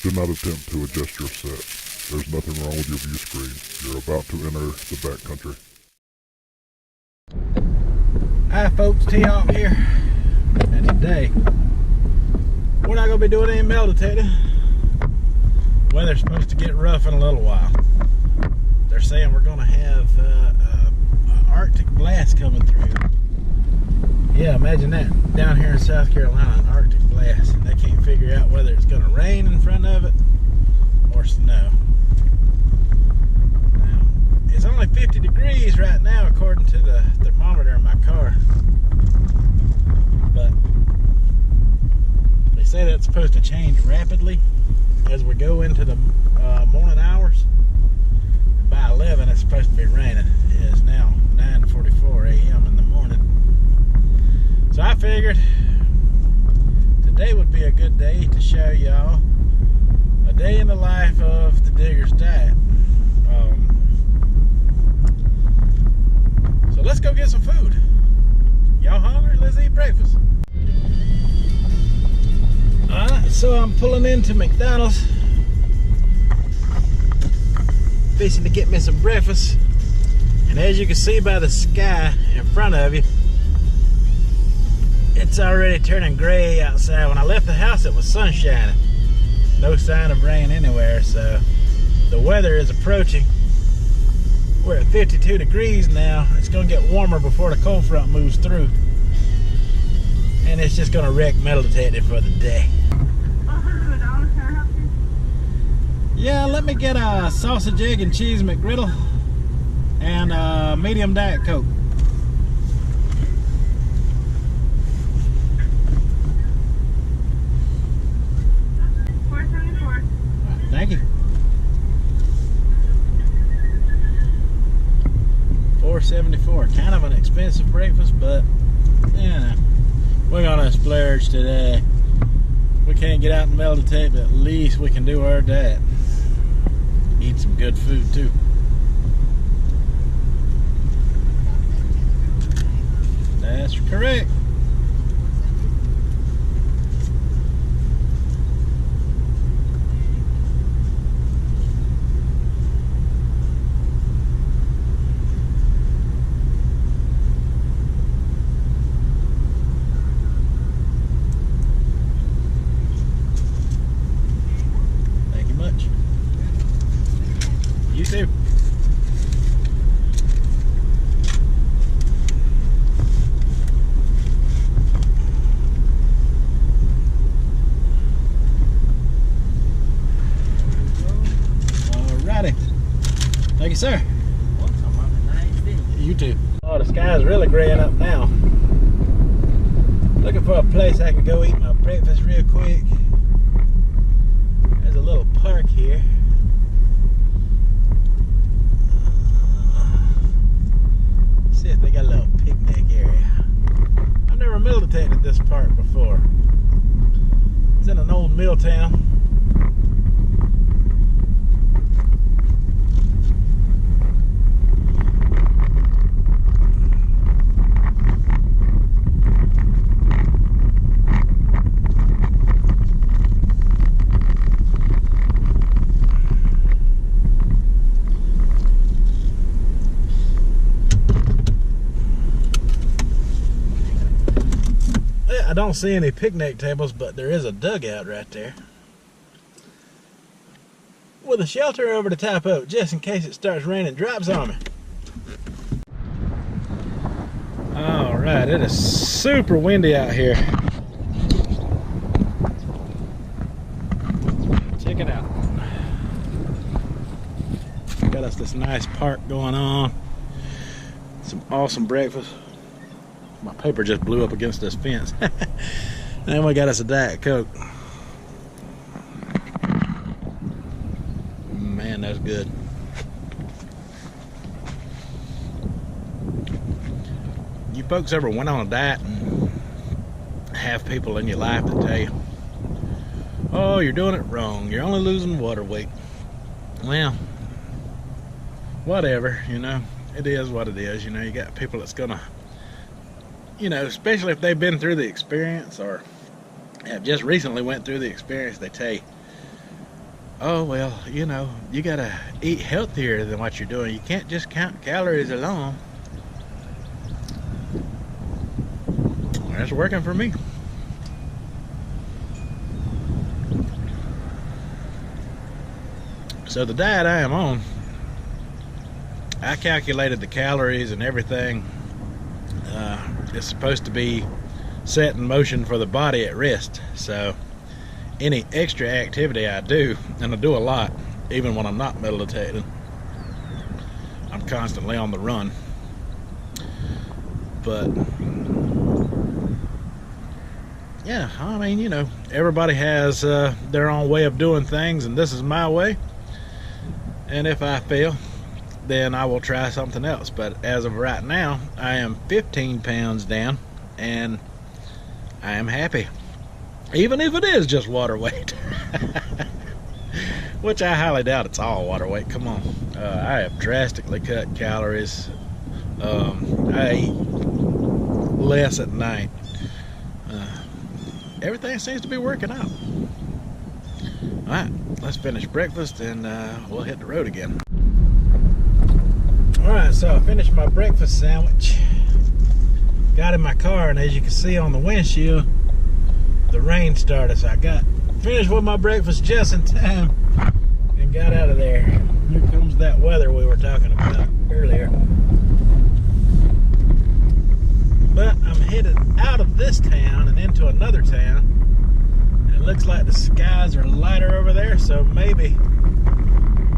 Do not attempt to adjust your set. There's nothing wrong with your view screen. You're about to enter the backcountry. Hi folks, T-Hawk here, and today we're not going to be doing any metal detecting. Weather's supposed to get rough in a little while. They're saying we're going to have an Arctic blast coming through. Yeah, imagine that, down here in South Carolina, an Arctic blast. They can't figure out whether it's going to rain in front of it or snow. Now, it's only 50 degrees right now according to the thermometer in my car, but they say that's supposed to change rapidly as we go into the morning hours. By 11 it's supposed to be raining. It is now 9:44 a.m. in the morning, so I figured today would be a good day to show y'all a day in the life of the Digger's Diet. So let's go get some food. Y'all hungry? Let's eat breakfast. Alright, so I'm pulling into McDonald's, fixing to get me some breakfast. And as you can see by the sky in front of you, it's already turning gray outside. When I left the house it was sun shining. No sign of rain anywhere, so the weather is approaching. We're at 52 degrees now. It's going to get warmer before the cold front moves through. And it's just going to wreck metal detecting for the day. Yeah, let me get a sausage, egg, and cheese McGriddle and a medium Diet Coke. $4.74. Thank you. $4.74. Kind of an expensive breakfast, but yeah, we're gonna splurge today. We can't get out and metal detect, but at least we can do our diet. Eat some good food too. That's correct. You too. Alrighty. Thank you, sir. You too. Oh, the sky's really graying up now. Looking for a place I can go eat my breakfast real quick. There's a little park here. See if they got a little picnic area. I've never metal detected this park before. It's in an old mill town. I don't see any picnic tables, but there is a dugout right there with a shelter over the top of it, just in case it starts raining and drops on me. Alright, it is super windy out here. Check it out. Got us this nice park going on. Some awesome breakfast. My paper just blew up against this fence. And we got us a Diet Coke. Man, that's good. You folks ever went on a diet and have people in your life that tell you, oh, you're doing it wrong, you're only losing water weight? Well, whatever, you know, it is what it is. You know, you got people that's gonna, you know, especially if they've been through the experience or have just recently went through the experience, they tell you, oh, well, you know, you gotta eat healthier than what you're doing. You can't just count calories alone. That's working for me. So the diet I am on, I calculated the calories and everything. It's supposed to be set in motion for the body at rest. So any extra activity I do, and I do a lot, even when I'm not meditating, I'm constantly on the run. But yeah, I mean, you know, everybody has their own way of doing things, and this is my way. And if I fail, then I will try something else. But as of right now, I am 15 pounds down, and I am happy, even if it is just water weight. Which I highly doubt it's all water weight. Come on. I have drastically cut calories. I eat less at night. Everything seems to be working out. Alright, let's finish breakfast and we'll hit the road again. Alright, so I finished my breakfast sandwich. Got in my car, and as you can see on the windshield, the rain started. So I got finished with my breakfast just in time and got out of there. Here comes that weather we were talking about earlier. But I'm headed out of this town and into another town. And it looks like the skies are lighter over there, so maybe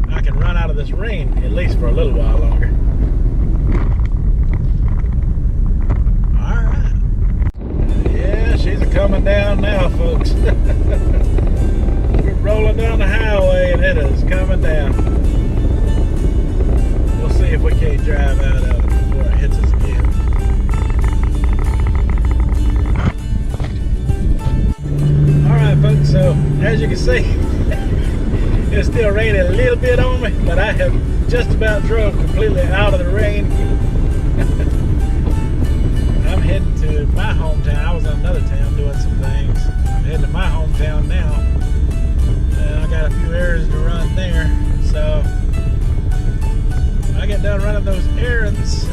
I can run out of this rain, at least for a little while longer. Alright. Yeah, she's coming down now, folks. We're rolling down the highway and it is coming down. We'll see if we can't drive out of it before it hits us again. Alright, folks, so as you can see, it's still raining a little bit on me, but I have just about drove completely out of the rain. I'm heading to my hometown. I was in another town doing some things. I'm heading to my hometown now. And I got a few errands to run there. So when I get done running those errands,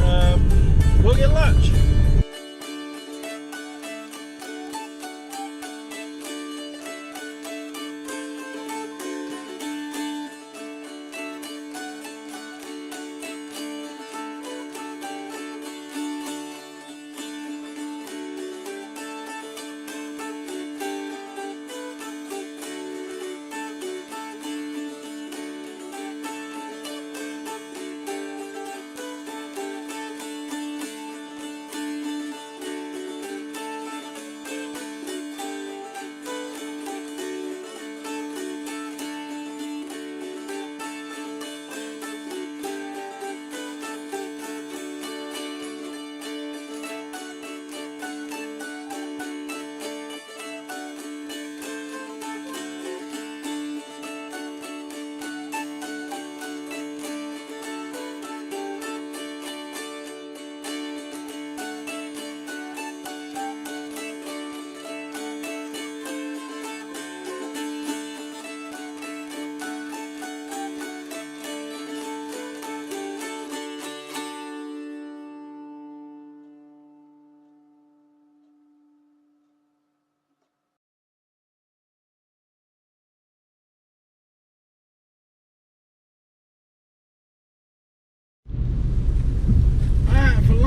we'll get lunch.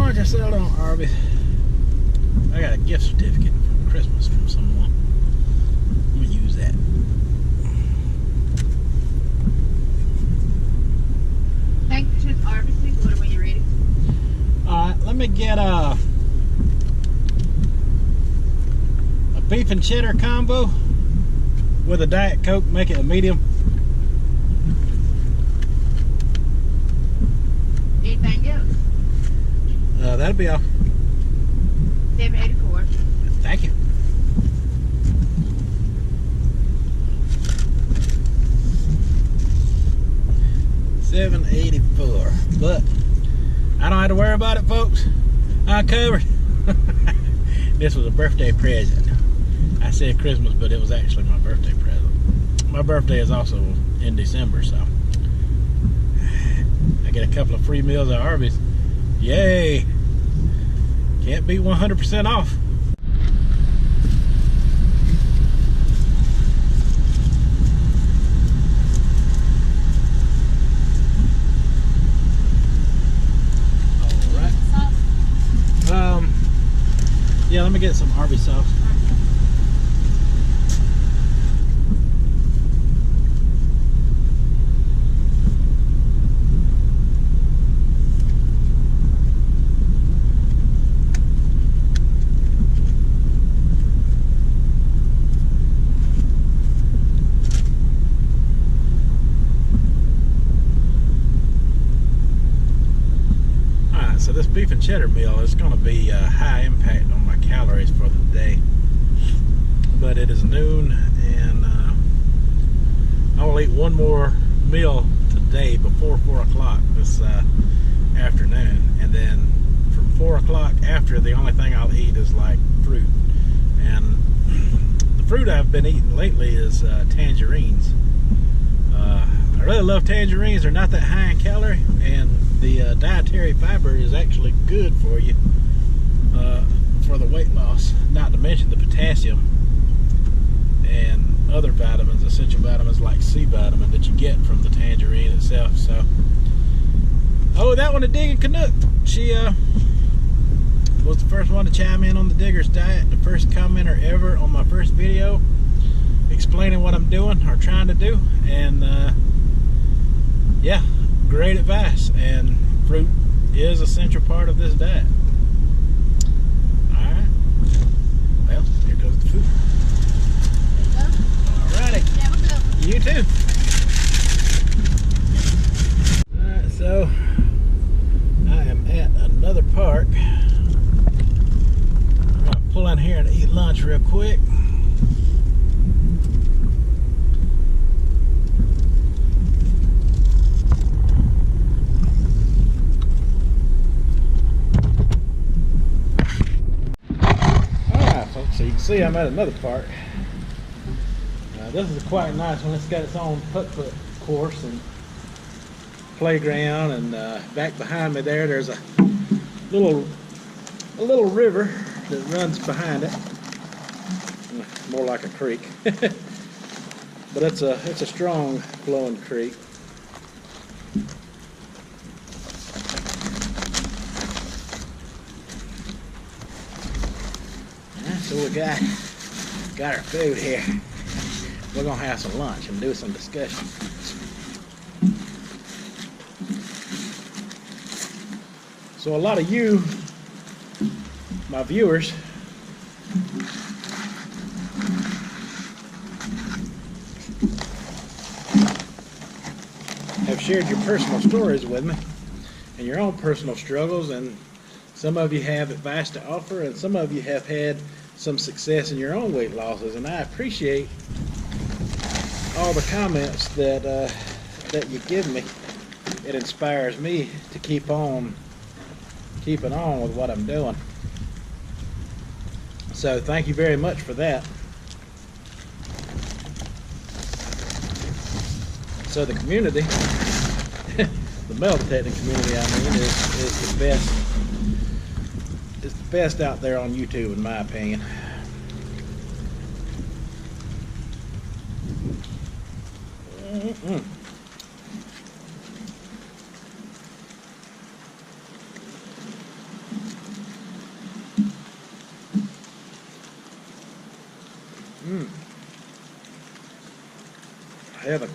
I settled on Arby's. I got a gift certificate for Christmas from someone. I'm gonna use that. Thank you to Arby's. Please order when you're ready. Alright, let me get a beef and cheddar combo with a Diet Coke. Make it a medium. Anything else? That'll be all. $7.84. Thank you. $7.84. But I don't have to worry about it, folks. I'm covered. This was a birthday present. I said Christmas, but it was actually my birthday present. my birthday is also in December, so I get a couple of free meals at Arby's. Yay! Can't beat 100% off. Yeah, let me get some Arby's sauce. Alright, so this beef and cheddar meal is going to be high impact on my calories for the day, but it is noon and I will eat one more meal today before 4 o'clock this afternoon, and then from 4 o'clock after, the only thing I'll eat is like fruit, and the fruit I've been eating lately is tangerines. I really love tangerines. They're not that high in calorie, and the dietary fiber is actually good for you for the weight loss, not to mention the potassium and other vitamins, essential vitamins like C vitamin that you get from the tangerine itself. So, oh, that one, a Digging Canuck, she was the first one to chime in on the Digger's Diet, the first commenter ever on my first video explaining what I'm doing or trying to do, and yeah, great advice, and fruit is a central part of this diet. Alright, well, here comes the food. Alrighty, Have a good one. you too. Alright, so I am at another park. I'm gonna pull in here and eat lunch real quick. So you can see I'm at another park. This is quite nice one. It's got its own putt-putt course and playground, and back behind me there's a little river that runs behind it. More like a creek, but it's a strong flowing creek. So we got our food here. We're gonna have some lunch and do some discussion. So a lot of you, my viewers, have shared your personal stories with me and your own personal struggles, and some of you have advice to offer, and some of you have had some success in your own weight losses, and I appreciate all the comments that you give me. It inspires me to keep on keeping on with what I'm doing. So thank you very much for that. So the community, the metal detecting community, I mean, is the best. It's the best out there on YouTube, in my opinion. Heaven.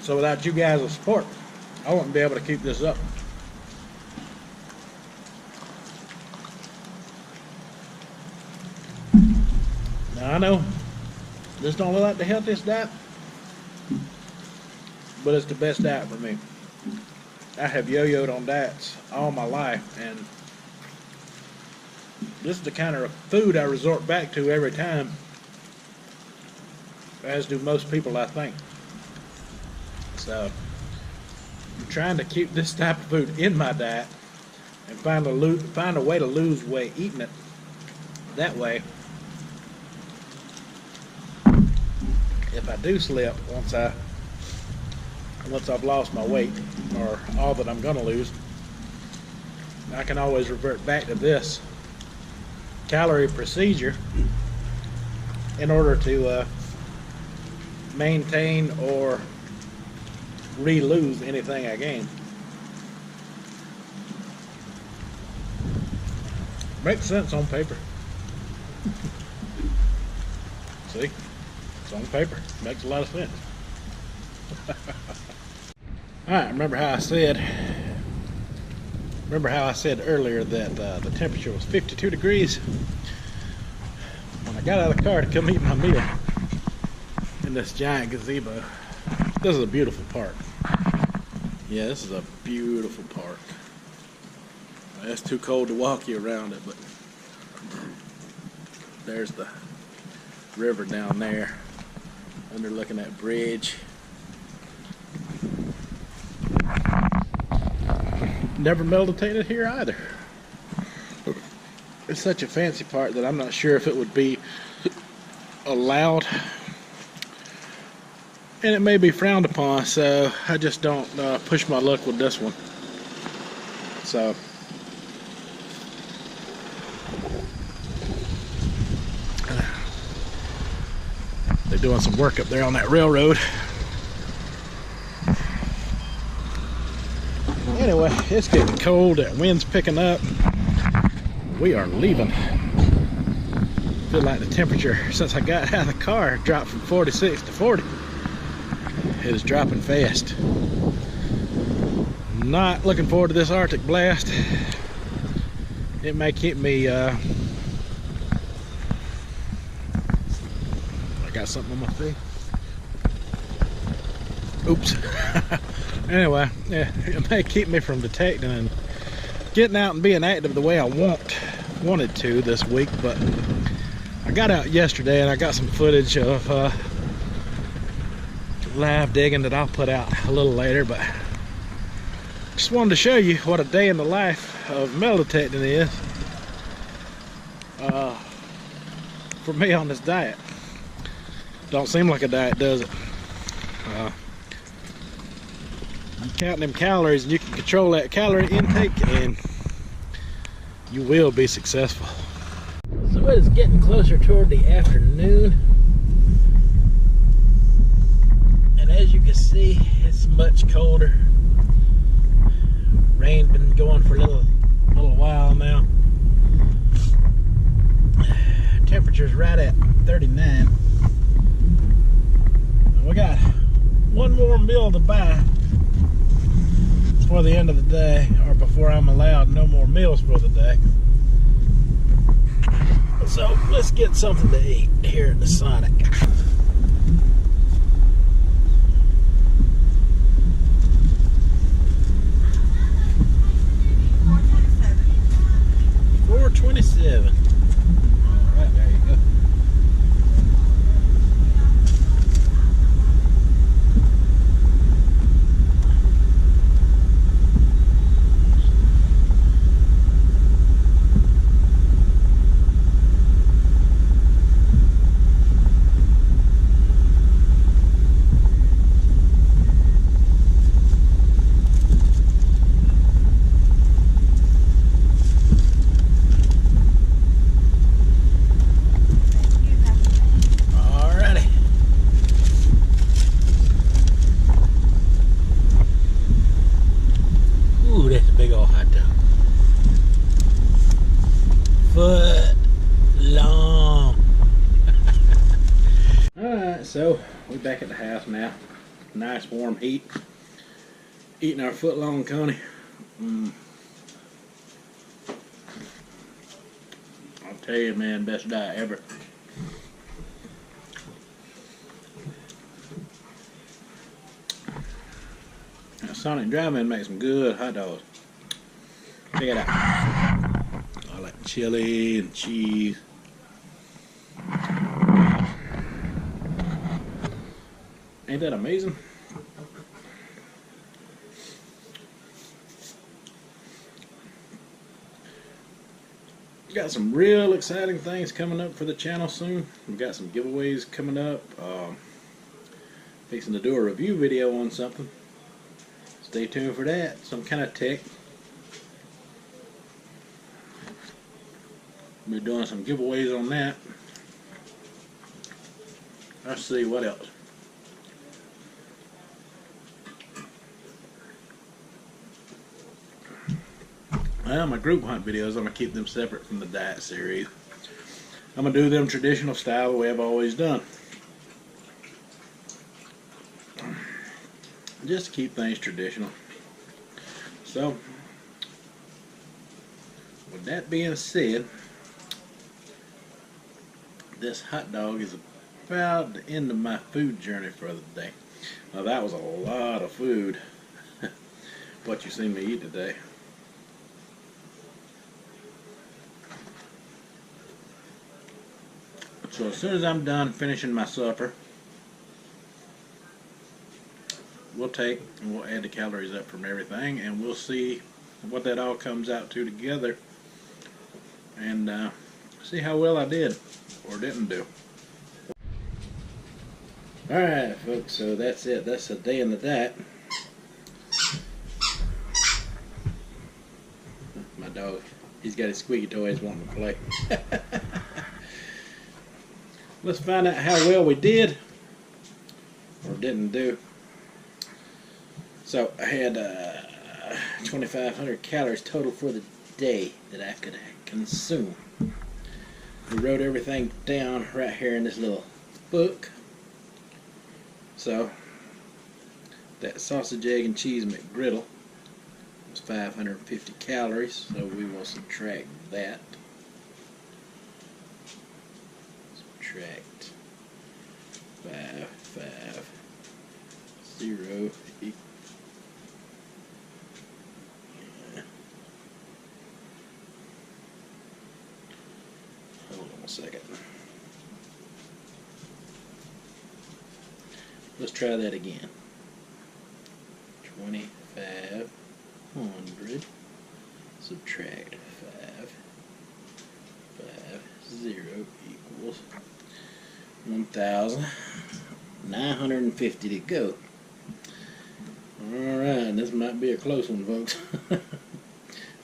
So without you guys' support, I wouldn't be able to keep this up. Now I know this don't look like the healthiest diet, but it's the best diet for me. I have yo-yoed on diets all my life, and this is the kind of food I resort back to every time, as do most people, I think. So I'm trying to keep this type of food in my diet and find a way to lose weight eating it. That way, if I do slip once I've lost my weight or all that I'm gonna lose, I can always revert back to this calorie procedure in order to maintain or re-lose anything I gain. Makes sense on paper. See? It's on paper. Makes a lot of sense. Alright, remember how I said earlier that the temperature was 52 degrees? When I got out of the car to come eat my meal in this giant gazebo. This is a beautiful park. Yeah, this is a beautiful park. It's too cold to walk you around it, but there's the river down there. Underlooking that bridge. Never meditated here either. It's such a fancy part that I'm not sure if it would be allowed, and it may be frowned upon, so I just don't push my luck with this one. So they're doing some work up there on that railroad. Anyway, it's getting cold, that wind's picking up. We are leaving. Feel like the temperature since I got out of the car dropped from 46 to 40. It is dropping fast. Not looking forward to this Arctic blast. It may keep me I got something on my face. Oops. Anyway, yeah, it may keep me from detecting and getting out and being active the way I wanted to this week, but I got out yesterday and I got some footage of live digging that I'll put out a little later, but just wanted to show you what a day in the life of metal detecting is for me on this diet. Don't seem like a diet, does it? You count them calories and you can control that calorie intake and you will be successful. So it is getting closer toward the afternoon, and as you can see, it's much colder. Rain's been going for a little while now. Temperature's right at 39. We got one more meal to buy before the end of the day, or before I'm allowed no more meals for the day. So let's get something to eat here at the Sonic. $4.27. All right, there you go. So we're back at the house now. Nice warm heat. Eating our foot-long coney. I'll tell you, man, best diet ever. Now, Sonic Drive-In makes some good hot dogs. Check it out. I like chili and cheese. Ain't that amazing? got some real exciting things coming up for the channel soon. We've got some giveaways coming up. Fixing to do a review video on something. Stay tuned for that. Some kind of tech. We're doing some giveaways on that. Let's see what else. Well, my group hunt videos, I'm going to keep them separate from the diet series. I'm going to do them traditional style the way I've always done. Just to keep things traditional. So, with that being said, this hot dog is about the end of my food journey for the day. Now that was a lot of food, what you seen me eat today. So as soon as I'm done finishing my supper, we'll take and we'll add the calories up from everything, and we'll see what that all comes out to together, and see how well I did or didn't do. Alright folks, so that's it. That's a day in the diet. My dog, he's got his squeaky toys wanting to play. Let's find out how well we did or didn't do. So I had 2,500 calories total for the day that I could consume. We wrote everything down right here in this little book. So that sausage, egg, and cheese McGriddle was 550 calories, so we will subtract that. Subtract 550 equals. Hold on a second. Let's try that again. 2,500 subtract 550 equals 1,950 to go. Alright, this might be a close one, folks.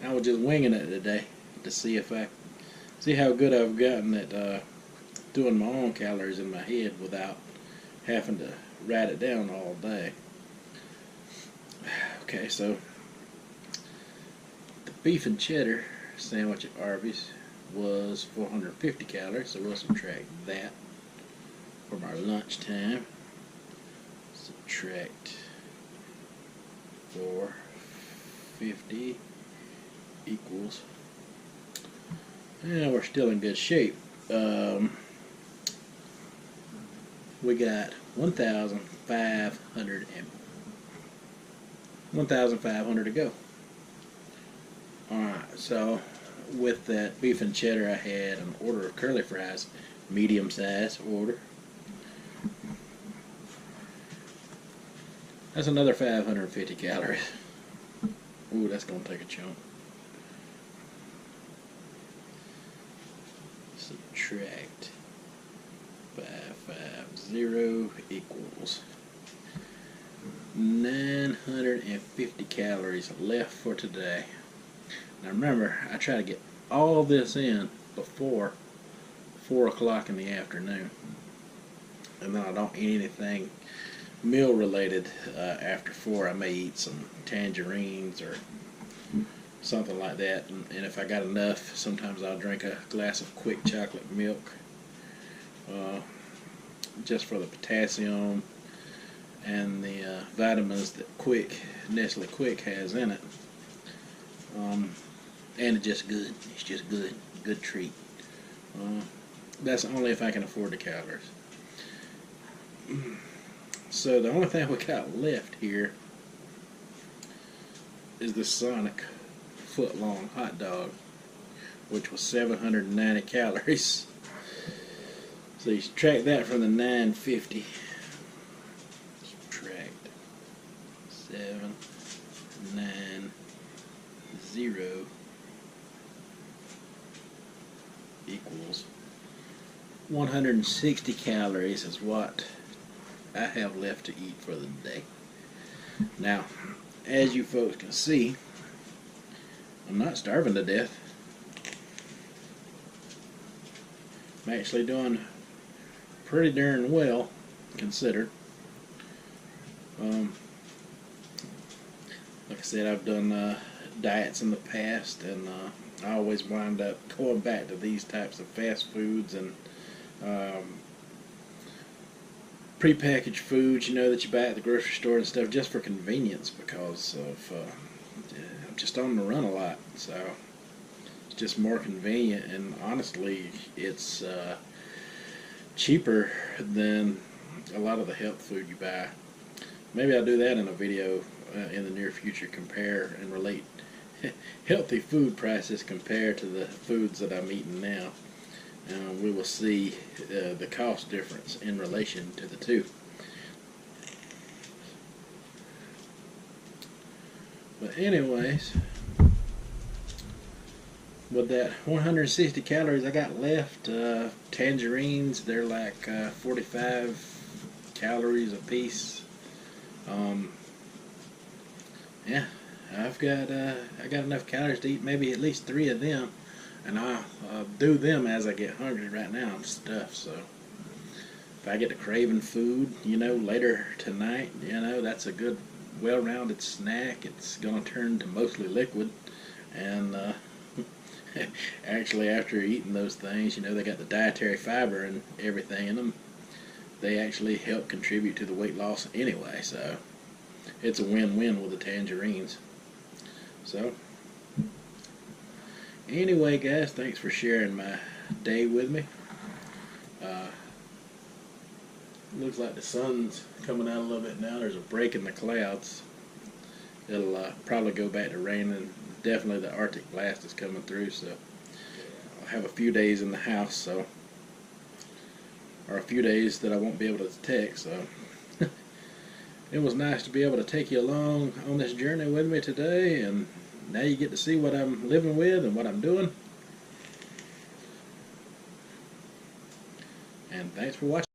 I was just winging it today to see how good I've gotten at doing my own calories in my head without having to write it down all day. Okay, so the beef and cheddar sandwich at Arby's was 450 calories, so we'll subtract that from our lunch time. Subtract 450 equals, yeah, we're still in good shape. We got 1,500 to go. Alright, so with that beef and cheddar, I had an order of curly fries, medium size order. That's another 550 calories. Ooh, that's gonna take a chunk. Subtract 550 equals 950 calories left for today. Now remember, I try to get all this in before 4 o'clock in the afternoon, and then I don't eat anything meal related after 4. I may eat some tangerines or something like that, and if I got enough, sometimes I'll drink a glass of quick chocolate milk, just for the potassium and the vitamins that Nestle Quick has in it. And it's just good. It's just good treat. That's only if I can afford the calories. So the only thing we got left here is the Sonic foot-long hot dog, which was 790 calories. So you subtract that from the 950. Subtract 790 equals 160 calories is what I have left to eat for the day. Now, as you folks can see, I'm not starving to death. I'm actually doing pretty darn well considered. Like I said, I've done diets in the past, and I always wind up going back to these types of fast foods and prepackaged foods, you know, that you buy at the grocery store and stuff, just for convenience, because of I'm just on the run a lot, so it's just more convenient, and honestly, it's cheaper than a lot of the health food you buy. Maybe I'll do that in a video in the near future, compare and relate healthy food prices compared to the foods that I'm eating now. We will see the cost difference in relation to the two. But anyways, with that 160 calories I got left, tangerines, they're like 45 calories a piece. Yeah, I got enough calories to eat maybe at least 3 of them, and I'll do them as I get hungry. Right now I'm stuffed, so if I get to craving food, you know, later tonight, you know, that's a good well-rounded snack. It's gonna turn to mostly liquid, and actually after eating those things, you know, they got the dietary fiber and everything in them. They actually help contribute to the weight loss anyway, so it's a win-win with the tangerines. So anyway, guys, thanks for sharing my day with me. Looks like the sun's coming out a little bit now. There's a break in the clouds. It'll probably go back to raining. Definitely the Arctic blast is coming through, so I'll have a few days in the house, so, or a few days that I won't be able to text, so it was nice to be able to take you along on this journey with me today, and now you get to see what I'm living with and what I'm doing. And thanks for watching.